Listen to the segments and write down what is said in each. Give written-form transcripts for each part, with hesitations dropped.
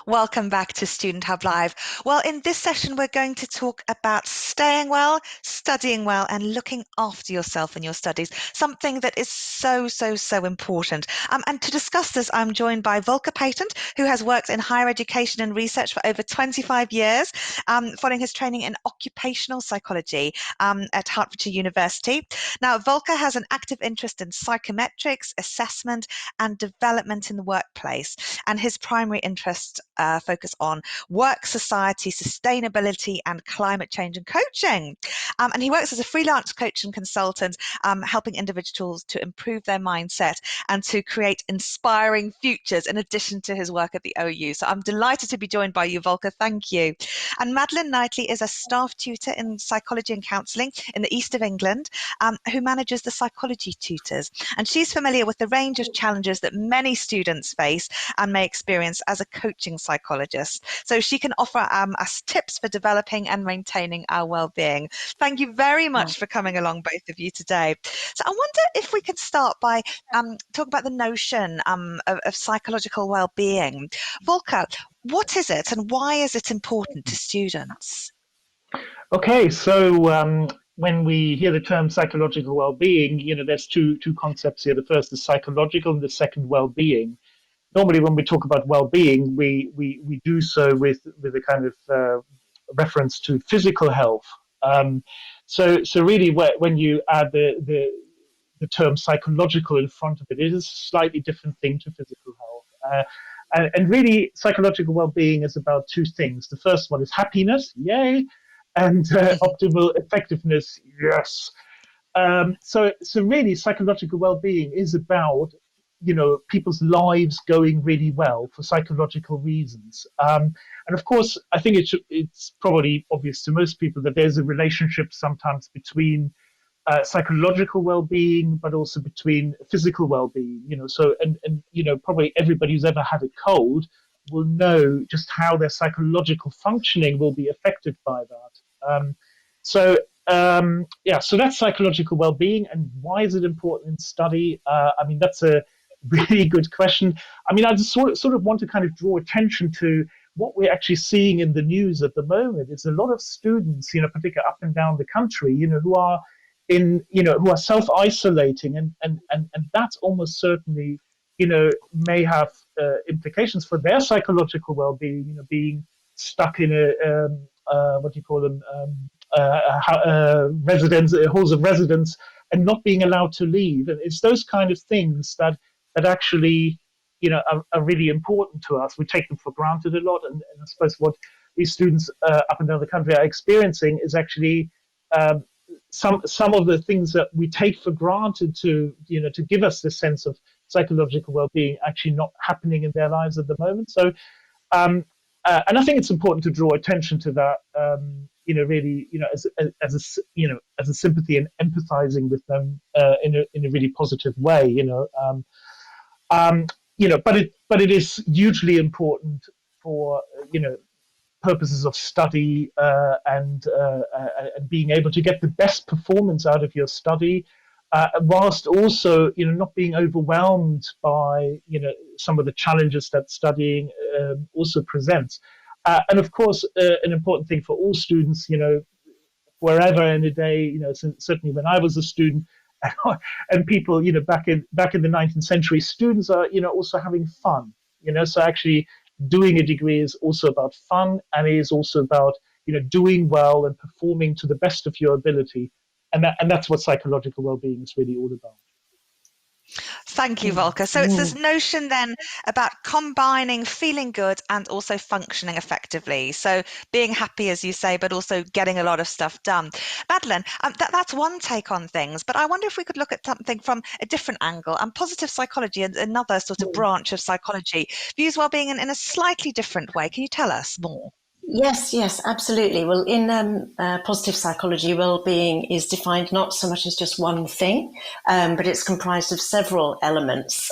Welcome back to Student Hub Live. Well, in this session, we're going to talk about staying well, studying well, and looking after yourself and your studies, something that is so important. And to discuss this, I'm joined by Volker Patent, who has worked in higher education and research for over 25 years, following his training in occupational psychology at Hertfordshire University. Now, Volker has an active interest in psychometrics, assessment, and development in the workplace, and his primary interests focus on work, society, sustainability, and climate change and coaching. And he works as a freelance coach and consultant, helping individuals to improve their mindset and to create inspiring futures in addition to his work at the OU. So I'm delighted to be joined by you, Volker. Thank you. And Madeline Knightley is a staff tutor in psychology and counselling in the east of England, who manages the psychology tutors. And she's familiar with the range of challenges that many students face and may experience as a coaching psychologist. So she can offer us tips for developing and maintaining our well-being. Thank you very much for coming along, both of you, today. So I wonder if we could start by talking about the notion of psychological well-being. Volker, what is it and why is it important to students? Okay, so when we hear the term psychological well-being, there's two concepts here. The first is psychological, and the second well-being. Normally, when we talk about well-being, we do so with a kind of reference to physical health. So really, when you add the term psychological in front of it, it is a slightly different thing to physical health. And really, psychological well-being is about two things. The first one is happiness, yay, and optimal effectiveness, yes. So really, psychological well-being is about people's lives going really well for psychological reasons. And of course, I think it's probably obvious to most people that there's a relationship sometimes between psychological well-being, but also between physical well-being. So and probably everybody who's ever had a cold will know just how their psychological functioning will be affected by that. So that's psychological well-being, and why is it important in study? I mean, that's a really good question. I mean, I just sort of want to kind of draw attention to what we're actually seeing in the news at the moment. It's a lot of students, particularly up and down the country, who are who are self-isolating, and that's almost certainly, may have implications for their psychological well-being. Being stuck in what do you call them, residence, halls of residence, and not being allowed to leave. And it's those kind of things that actually, are really important to us. We take them for granted a lot, and I suppose what these students up and down the country are experiencing is actually some of the things that we take for granted to give us this sense of psychological well-being actually not happening in their lives at the moment. So and I think it's important to draw attention to that, really, as a sympathy and empathizing with them in a really positive way, but it is hugely important for purposes of study and being able to get the best performance out of your study, whilst also not being overwhelmed by some of the challenges that studying also presents. And of course, an important thing for all students, wherever in the day, certainly when I was a student, and people, back in the 19th century, students are also having fun. So actually doing a degree is also about fun, and it is also about doing well and performing to the best of your ability, and that's what psychological well-being is really all about. Thank you, Volker. So it's this notion then about combining feeling good and also functioning effectively. So being happy, as you say, but also getting a lot of stuff done. Madeline, that's one take on things, but I wonder if we could look at something from a different angle. And positive psychology, another sort of branch of psychology, views well-being in a slightly different way. Can you tell us more? Yes, yes, absolutely. Well, in positive psychology, well-being is defined not so much as just one thing, but it's comprised of several elements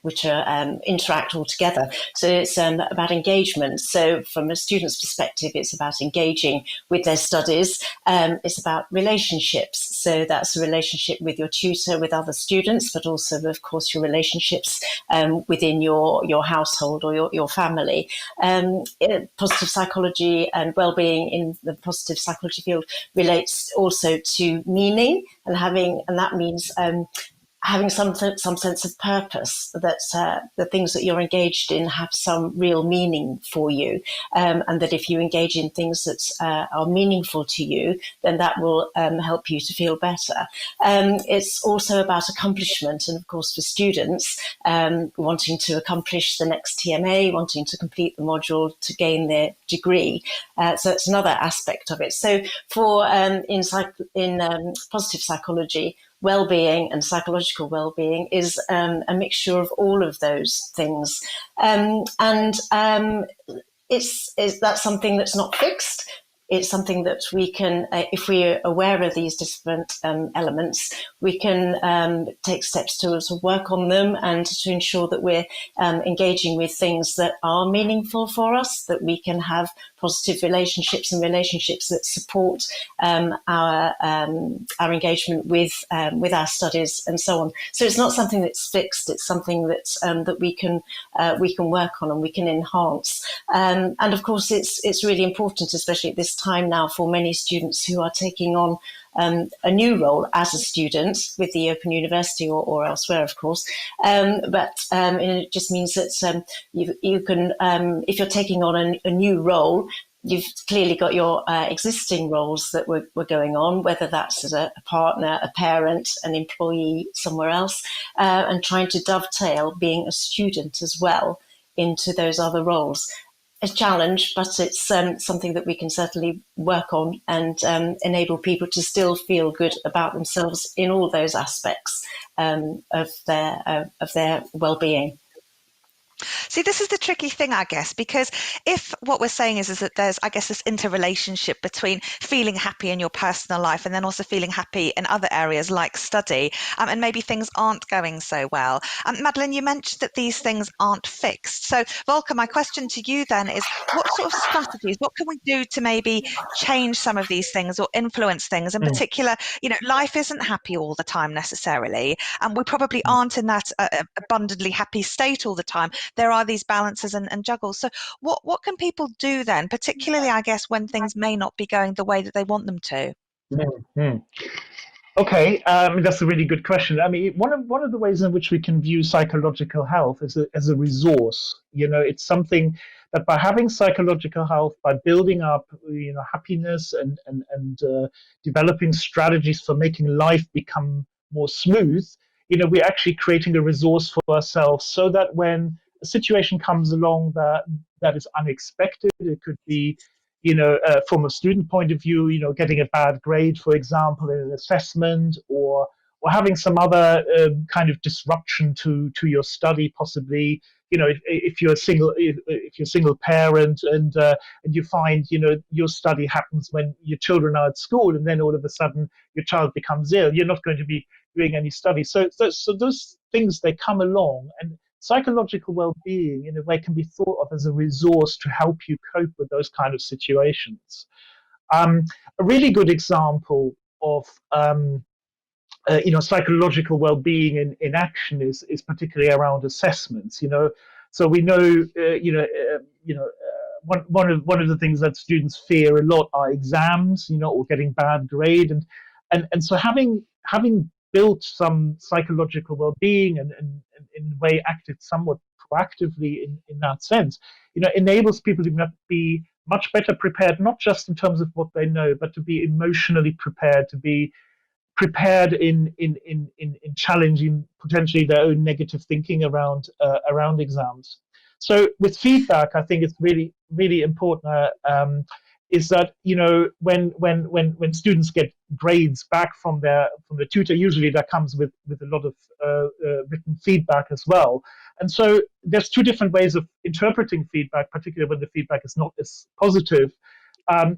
which are interact all together. So it's about engagement. So from a student's perspective, it's about engaging with their studies. It's about relationships. So that's a relationship with your tutor, with other students, but also, of course, your relationships within your household or your family. Positive psychology and well-being in the positive psychology field relates also to meaning and and that means having some sense of purpose, that the things that you're engaged in have some real meaning for you, and that if you engage in things that are meaningful to you, then that will help you to feel better. It's also about accomplishment, and of course for students, wanting to accomplish the next TMA, wanting to complete the module to gain their degree. So it's another aspect of it. So for in positive psychology, well-being and psychological well-being is a mixture of all of those things, and it's that's something that's not fixed. It's something that we can, if we're aware of these different elements, we can take steps to work on them and to ensure that we're engaging with things that are meaningful for us, that we can have positive relationships and relationships that support our engagement with our studies and so on. So it's not something that's fixed. It's something that's that we can work on and we can enhance. And of course, it's really important, especially at this time now, for many students who are taking on a new role as a student with the Open University or elsewhere, of course. But it just means that you can, if you're taking on a new role, you've clearly got your existing roles that were going on, whether that's as a partner, a parent, an employee somewhere else, and trying to dovetail being a student as well into those other roles. A challenge, but it's something that we can certainly work on and enable people to still feel good about themselves in all those aspects of their well-being. See, this is the tricky thing, I guess, because if what we're saying is that there's, I guess, this interrelationship between feeling happy in your personal life and then also feeling happy in other areas like study, and maybe things aren't going so well. Madeline, you mentioned that these things aren't fixed. So, Volker, my question to you then is, what sort of strategies, what can we do to maybe change some of these things or influence things? In Mm, particular, life isn't happy all the time necessarily, and we probably aren't in that abundantly happy state all the time. There are these balances and juggles. So what can people do then, particularly, I guess, when things may not be going the way that they want them to? mm, mm. Okay, that's a really good question. I mean, one of the ways in which we can view psychological health as a resource. It's something that by having psychological health, by building up, happiness and developing strategies for making life become more smooth, we're actually creating a resource for ourselves so that when a situation comes along that is unexpected, it could be from a student point of view, getting a bad grade, for example, in an assessment, or having some other kind of disruption to your study, possibly. If you're a single parent and you find your study happens when your children are at school, and then all of a sudden your child becomes ill, you're not going to be doing any study. So those things, they come along, and psychological well-being in a way can be thought of as a resource to help you cope with those kind of situations. um, a really good example of psychological well-being in action is particularly around assessments. So we know one of the things that students fear a lot are exams, or getting bad grade, and so having built some psychological well-being and in a way acted somewhat proactively in that sense, enables people to be much better prepared, not just in terms of what they know, but to be emotionally prepared, to be prepared in challenging potentially their own negative thinking around exams. So with feedback, I think it's really important. Is that when students get grades back from the tutor, usually that comes with a lot of written feedback as well. And so there's two different ways of interpreting feedback, particularly when the feedback is not as positive.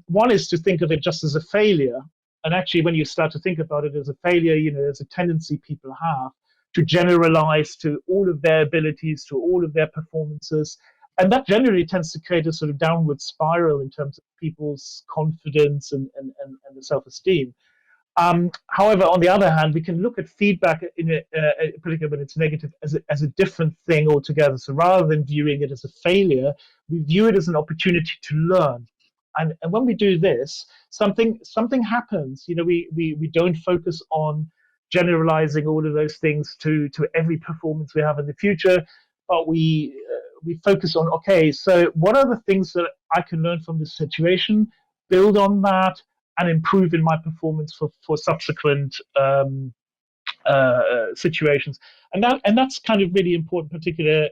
One is to think of it just as a failure. And actually, when you start to think about it as a failure, there's a tendency people have to generalize to all of their abilities, to all of their performances. And that generally tends to create a sort of downward spiral in terms of people's confidence and the self-esteem. However, on the other hand, we can look at feedback, particularly when it's negative, as a different thing altogether. So rather than viewing it as a failure, we view it as an opportunity to learn. And when we do this, something happens. We don't focus on generalizing all of those things to every performance we have in the future, but we focus on, okay, so what are the things that I can learn from this situation, build on that, and improve in my performance for subsequent situations. And that's kind of really important, particularly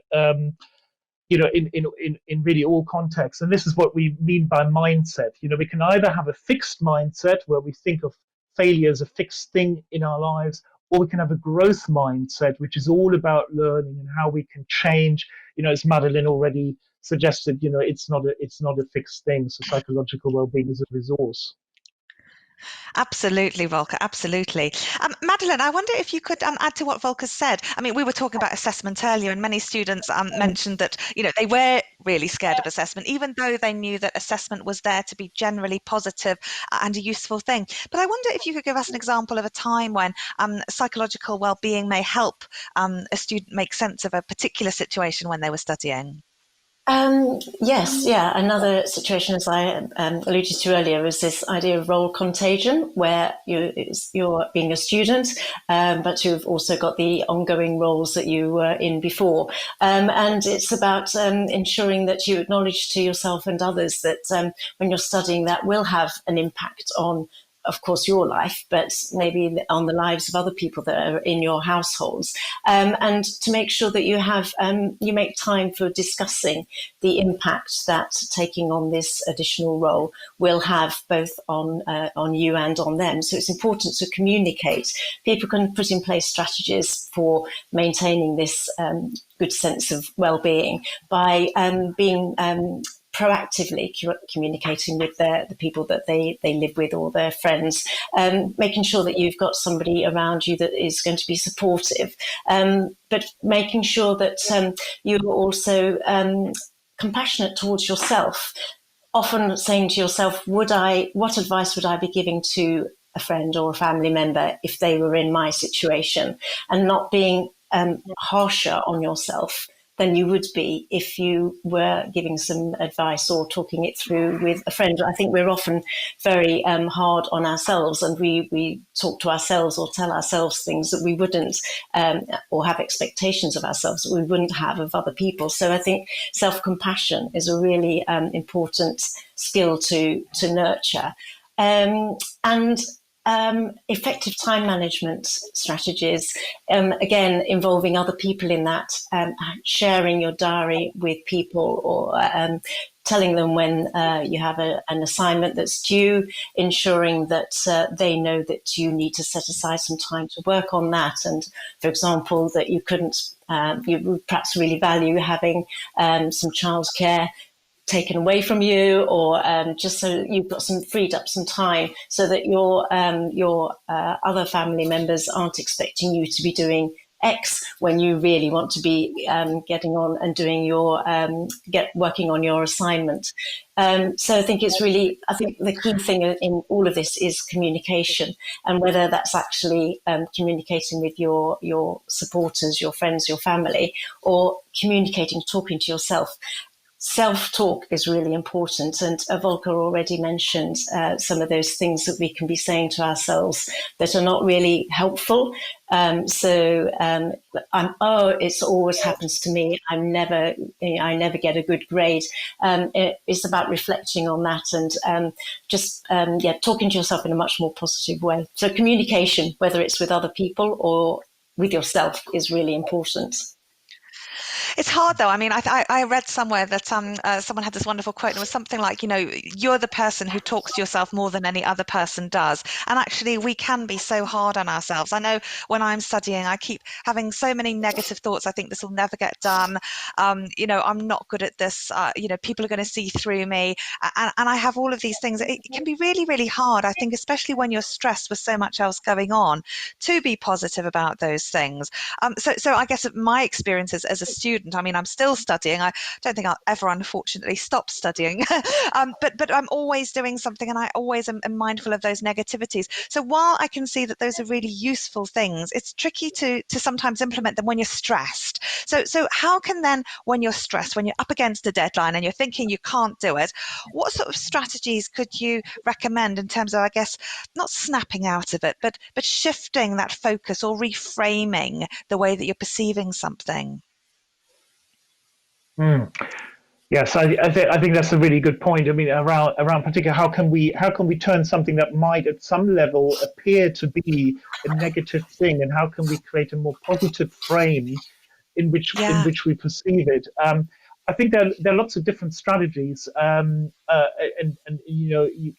in really all contexts. And this is what we mean by mindset. We can either have a fixed mindset where we think of failure as a fixed thing in our lives, or we can have a growth mindset, which is all about learning and how we can change. As Madeline already suggested, it's not a fixed thing. So psychological well-being is a resource. Absolutely, Volker, absolutely. Madeline, I wonder if you could add to what Volker said. I mean, we were talking about assessment earlier, and many students mentioned that, they were really scared of assessment, even though they knew that assessment was there to be generally positive and a useful thing. But I wonder if you could give us an example of a time when psychological well-being may help a student make sense of a particular situation when they were studying. Yes, yeah. Another situation, as I alluded to earlier, is this idea of role contagion, where you're being a student, but you've also got the ongoing roles that you were in before. And it's about ensuring that you acknowledge to yourself and others that when you're studying, that will have an impact on, of course, your life, but maybe on the lives of other people that are in your households, and to make sure that you make time for discussing the impact that taking on this additional role will have both on you and on them. So it's important to communicate. People can put in place strategies for maintaining this good sense of well-being by being proactively communicating with the people that they live with or their friends, making sure that you've got somebody around you that is going to be supportive, but making sure that you're also compassionate towards yourself, often saying to yourself, what advice would I be giving to a friend or a family member if they were in my situation, and not being harsher on yourself than you would be if you were giving some advice or talking it through with a friend. I think we're often very hard on ourselves, and we talk to ourselves or tell ourselves things that we wouldn't, or have expectations of ourselves that we wouldn't have of other people. So I think self-compassion is a really important skill to nurture. And effective time management strategies, again, involving other people in that, sharing your diary with people, or telling them when you have an assignment that's due, ensuring that they know that you need to set aside some time to work on that. And for example, that you would perhaps really value having some childcare taken away from you, or just so you've got freed up some time, so that your other family members aren't expecting you to be doing X when you really want to be getting on and doing working on your assignment. So I think the key thing in all of this is communication, and whether that's actually communicating with your supporters, your friends, your family, or talking to yourself. Self-talk is really important, and Volker already mentioned some of those things that we can be saying to ourselves that are not really helpful. It always happens to me. I never get a good grade. It's about reflecting on that and talking to yourself in a much more positive way. So communication, whether it's with other people or with yourself, is really important. It's hard though. I mean, I read somewhere that someone had this wonderful quote, and it was something like, you're the person who talks to yourself more than any other person does. And actually, we can be so hard on ourselves. I know when I'm studying, I keep having so many negative thoughts. I think this will never get done. I'm not good at this. People are going to see through me, and I have all of these things. It can be really, really hard. I think, especially when you're stressed with so much else going on, to be positive about those things. So I guess my experiences as a student, I mean, I'm still studying. I don't think I'll ever, unfortunately, stop studying. But I'm always doing something, and I always am mindful of those negativities. So while I can see that those are really useful things, it's tricky to sometimes implement them when you're stressed. So how can then, when you're stressed, when you're up against a deadline and you're thinking you can't do it, what sort of strategies could you recommend in terms of, I guess, not snapping out of it, but shifting that focus or reframing the way that you're perceiving something? Mm. Yes, I think that's a really good point. I mean, around particular, how can we turn something that might at some level appear to be a negative thing, and how can we create a more positive frame in Yeah. which we perceive it? I think there are lots of different strategies, and you'll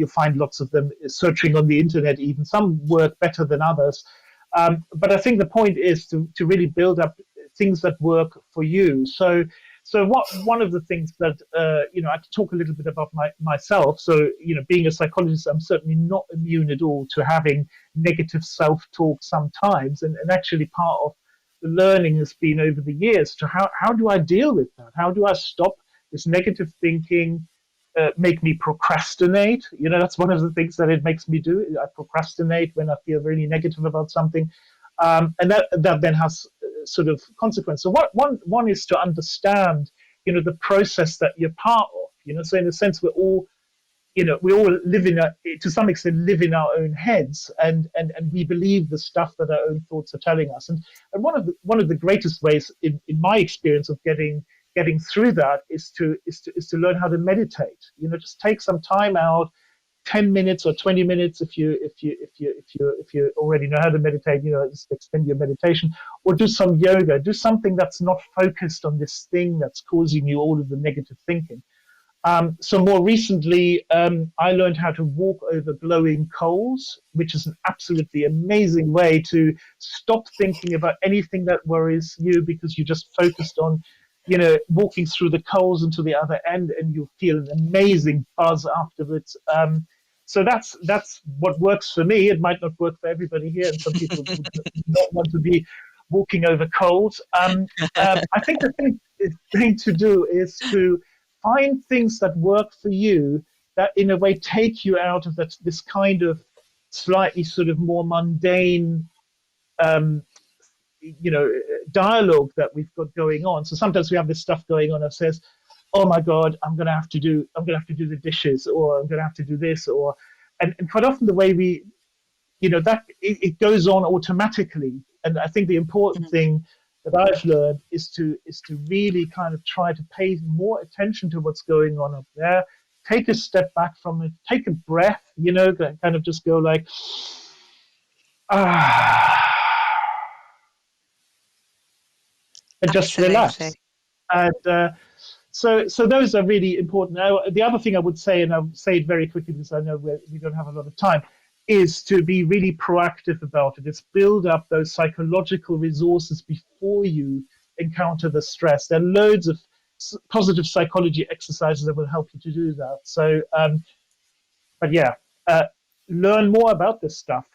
find lots of them searching on the internet. Even some work better than others, but I think the point is to really build up things that work for you. So one of the things that I have to talk a little bit about myself. So being a psychologist, I'm certainly not immune at all to having negative self-talk sometimes, and actually part of the learning has been over the years to how do I deal with that? How do I stop this negative thinking? Make me procrastinate. That's one of the things that it makes me do. I procrastinate when I feel really negative about something, and that then has sort of consequence. So one is to understand, the process that you're part of. So in a sense, we all live to some extent live in our own heads, and we believe the stuff that our own thoughts are telling us. And one of the greatest ways, in my experience, of getting through that is to learn how to meditate. Just take some time out, 10 minutes or 20 minutes if you already know how to meditate, just extend your meditation, or do some yoga, do something that's not focused on this thing that's causing you all of the negative thinking. So more recently, I learned how to walk over glowing coals, which is an absolutely amazing way to stop thinking about anything that worries you, because you just focused on, walking through the coals and to the other end, and you'll feel an amazing buzz afterwards. So that's what works for me. It might not work for everybody here, and some people would not want to be walking over coals. I think the thing to do is to find things that work for you, that in a way take you out of this kind of slightly sort of more mundane um, you know dialogue that we've got going on. So sometimes we have this stuff going on that says, oh my god, I'm going to have to do the dishes, or I'm going to have to do this, or and quite often the way we that it goes on automatically. And I think the important Mm. thing that I've learned is to really kind of try to pay more attention to what's going on up there. Take a step back from it, take a breath, kind of just go like, ah, and just Absolutely. relax. And so those are really important. Now, the other thing I would say, and I'll say it very quickly because I know we don't have a lot of time, is to be really proactive about it. It's build up those psychological resources before you encounter the stress. There are loads of positive psychology exercises that will help you to do that. So, but yeah, uh, learn more about this stuff.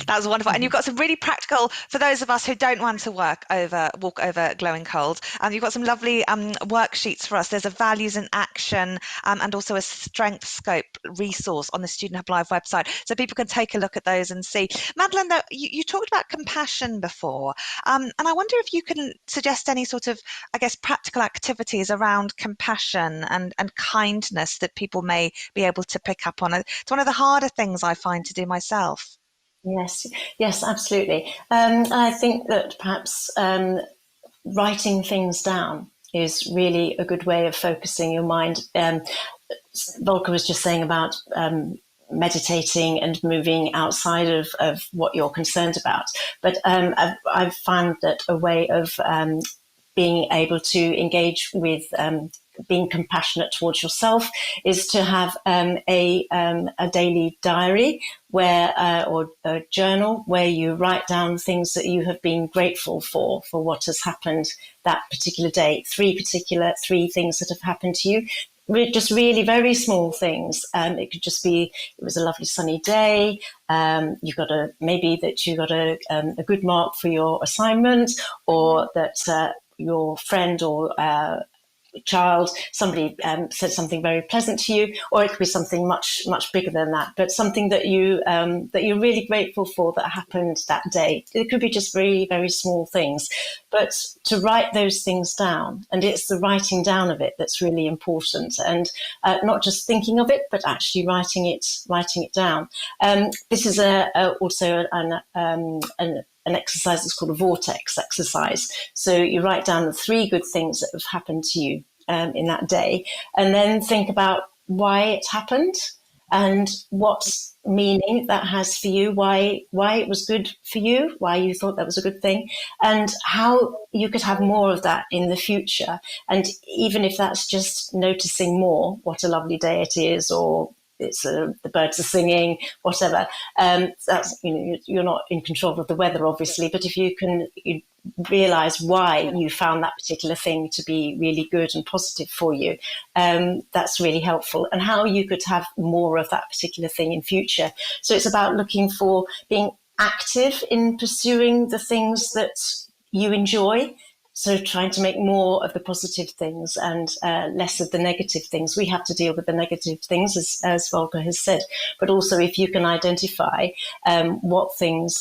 That was wonderful. And you've got some really practical, for those of us who don't want to walk over glowing cold, you've got some lovely worksheets for us. There's a values in action and also a strength scope resource on the Student Hub Live website. So people can take a look at those and see. Madeline, though, you talked about compassion before. And I wonder if you can suggest any sort of, I guess, practical activities around compassion and kindness that people may be able to pick up on. It's one of the harder things I find to do myself. Yes, absolutely. I think that perhaps writing things down is really a good way of focusing your mind. Volker was just saying about meditating and moving outside of what you're concerned about. But I've found that a way of being able to engage with being compassionate towards yourself is to have a daily diary where or a journal where you write down things that you have been grateful for what has happened that particular day. Three things that have happened to you. Just really very small things. It could just be it was a lovely sunny day. You got maybe that you got a good mark for your assignment, or that your friend or child, somebody said something very pleasant to you, or it could be something much bigger than that, but something that you're really grateful for that happened that day. It could be just very, very small things, but to write those things down, and it's the writing down of it that's really important, and not just thinking of it, but actually writing it down. This is also an exercise that's called a vortex exercise. So you write down the 3 good things that have happened to you in that day, and then think about why it happened and what meaning that has for you, why it was good for you, why you thought that was a good thing, and how you could have more of that in the future. And even if that's just noticing more what a lovely day it is, or it's the birds are singing, whatever. That's you're not in control of the weather, obviously, but if you realize why you found that particular thing to be really good and positive for you, that's really helpful. And how you could have more of that particular thing in future. So it's about looking for being active in pursuing the things that you enjoy. So trying to make more of the positive things and less of the negative things. We have to deal with the negative things, as Volker has said. But also if you can identify what things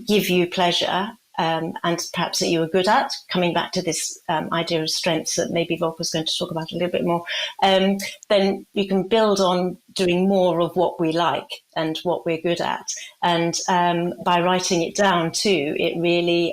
give you pleasure and perhaps that you are good at, coming back to this idea of strengths that maybe Volker's going to talk about a little bit more, then you can build on doing more of what we like and what we're good at. And by writing it down too, it really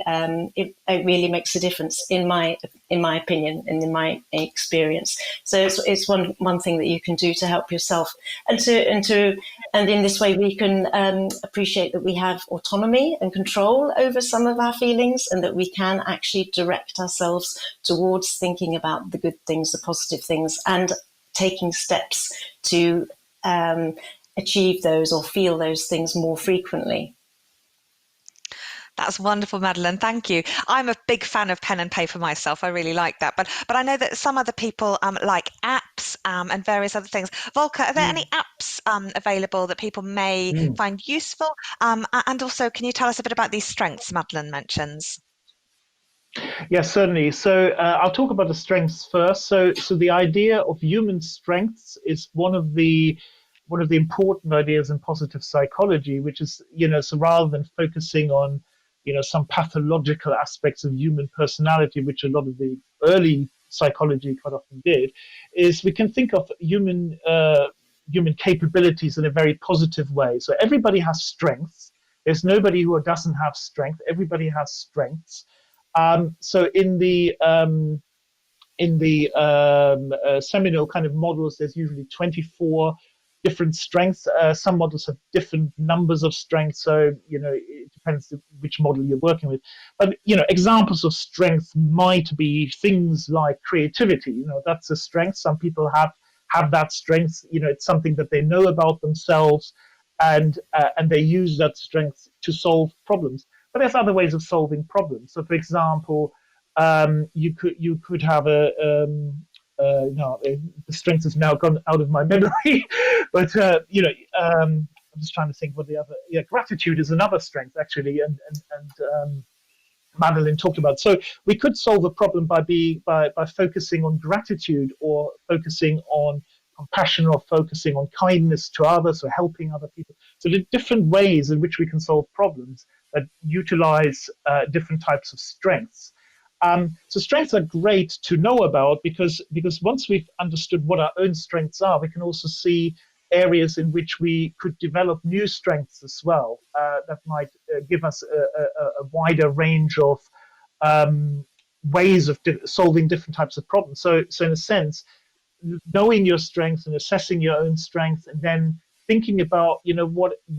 makes a difference in my opinion and in my experience. So it's one thing that you can do to help yourself, and in this way we can appreciate that we have autonomy and control over some of our feelings, and that we can actually direct ourselves towards thinking about the good things, the positive things, and taking steps to achieve those or feel those things more frequently. That's wonderful, Madeline. Thank you. I'm a big fan of pen and paper myself. I really like that. But I know that some other people like apps and various other things. Volker, are there any apps available that people may find useful? And also, can you tell us a bit about these strengths Madeline mentions? Yes, certainly. So I'll talk about the strengths first. So the idea of human strengths is one of the important ideas in positive psychology, which is, so rather than focusing on, some pathological aspects of human personality, which a lot of the early psychology quite often did, is we can think of human capabilities in a very positive way. So everybody has strengths. There's nobody who doesn't have strength. Everybody has strengths. So in the seminal kind of models, there's usually 24 different strengths. Some models have different numbers of strengths, so it depends which model you're working with. But examples of strength might be things like creativity. That's a strength. Some people have that strength. It's something that they know about themselves, and they use that strength to solve problems. But there's other ways of solving problems. So, for example, you could have the strength has now gone out of my memory, but I'm just trying to think what the other. Yeah, gratitude is another strength actually, and Madeline talked about. So we could solve a problem by focusing on gratitude, or focusing on compassion, or focusing on kindness to others, or helping other people. So there are different ways in which we can solve problems that utilize different types of strengths. So strengths are great to know about because once we've understood what our own strengths are, we can also see areas in which we could develop new strengths as well that might give us a wider range of ways of solving different types of problems. So in a sense, knowing your strengths and assessing your own strengths, and then thinking about,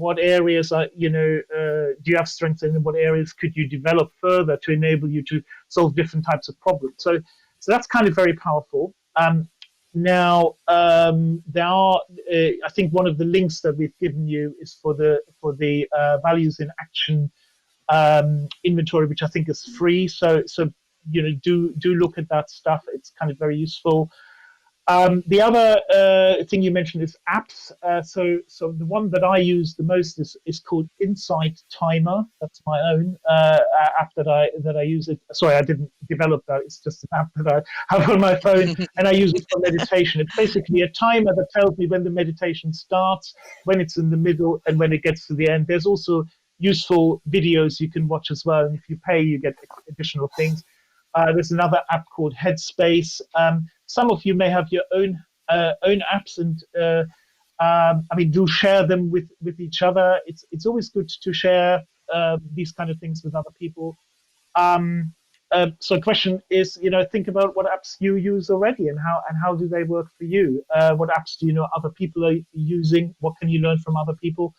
what areas are, do you have strengths in, and what areas could you develop further to enable you to solve different types of problems. So that's kind of very powerful. Now, there are, I think one of the links that we've given you is for the values in action inventory, which I think is free. So do look at that stuff. It's kind of very useful. The other thing you mentioned is apps. So the one that I use the most is called Insight Timer. That's my own app that I use. It. Sorry, I didn't develop that. It's just an app that I have on my phone, and I use it for meditation. It's basically a timer that tells me when the meditation starts, when it's in the middle, and when it gets to the end. There's also useful videos you can watch as well, and if you pay, you get additional things. There's another app called Headspace. Some of you may have your own apps, and I mean, do share them with each other. It's always good to share these kind of things with other people. So the question is, think about what apps you use already, and how do they work for you? What apps do you know other people are using? What can you learn from other people?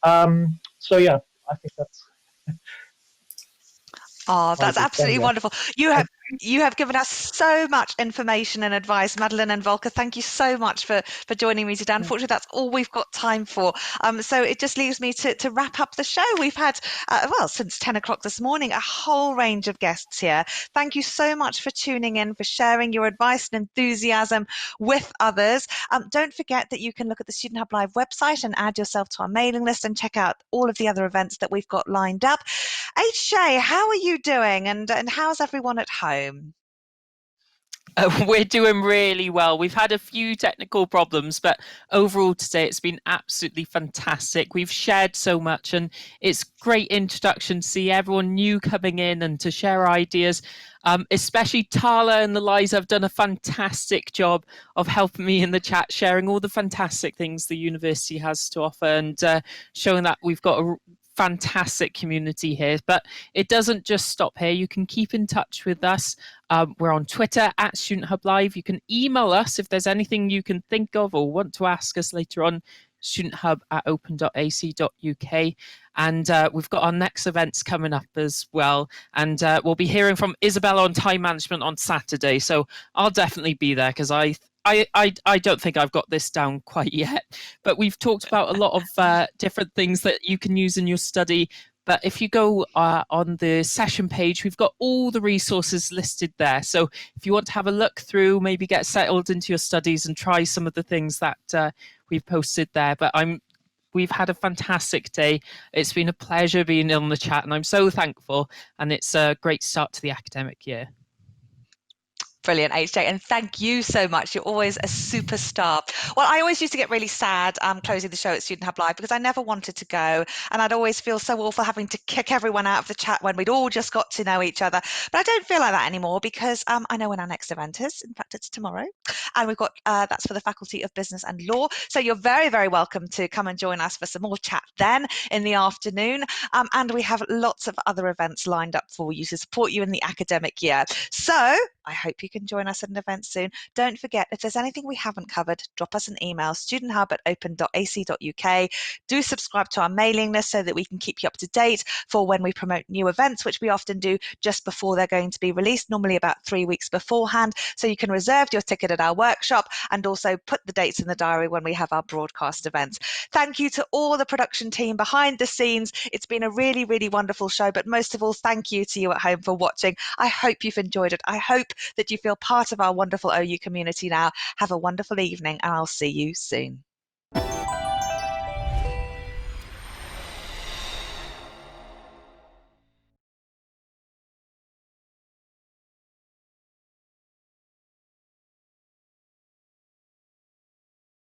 So yeah, I think that's. Oh, that's absolutely wonderful. You have given us so much information and advice, Madeline and Volker. Thank you so much for joining me today. Unfortunately, that's all we've got time for. So it just leaves me to wrap up the show. We've had, since 10 o'clock this morning, a whole range of guests here. Thank you so much for tuning in, for sharing your advice and enthusiasm with others. Don't forget that you can look at the Student Hub Live website and add yourself to our mailing list and check out all of the other events that we've got lined up. HJ, how are you doing, and how's everyone at home? We're doing really well. We've had a few technical problems, but overall today it's been absolutely fantastic. We've shared so much, and it's great introduction to see everyone new coming in and to share ideas. Especially Tala and Eliza have done a fantastic job of helping me in the chat, sharing all the fantastic things the university has to offer, and showing that we've got a fantastic community here. But it doesn't just stop here. You can keep in touch with us. We're on Twitter at Student Hub Live. You can email us if there's anything you can think of or want to ask us later on, studenthub@open.ac.uk. And we've got our next events coming up as well. And we'll be hearing from Isabella on time management on Saturday. So I'll definitely be there, because I don't think I've got this down quite yet. But we've talked about a lot of different things that you can use in your study. But if you go on the session page, we've got all the resources listed there. So if you want to have a look through, maybe get settled into your studies and try some of the things that we've posted there. But we've had a fantastic day. It's been a pleasure being on the chat, and I'm so thankful. And it's a great start to the academic year. Brilliant, HJ, and thank you so much. You're always a superstar. Well, I always used to get really sad closing the show at Student Hub Live, because I never wanted to go, and I'd always feel so awful having to kick everyone out of the chat when we'd all just got to know each other. But I don't feel like that anymore, because I know when our next event is. In fact, it's tomorrow, and we've got that's for the Faculty of Business and Law. So you're very, very welcome to come and join us for some more chat then in the afternoon. And we have lots of other events lined up for you to support you in the academic year. So I hope you can join us at an event soon. Don't forget, if there's anything we haven't covered, drop us an email, studenthub@open.ac.uk. Do subscribe to our mailing list so that we can keep you up to date for when we promote new events, which we often do just before they're going to be released, normally about 3 weeks beforehand. So you can reserve your ticket at our workshop and also put the dates in the diary when we have our broadcast events. Thank you to all the production team behind the scenes. It's been a really, really wonderful show, but most of all, thank you to you at home for watching. I hope you've enjoyed it. I hope that you feel part of our wonderful OU community now. Have a wonderful evening, and I'll see you soon.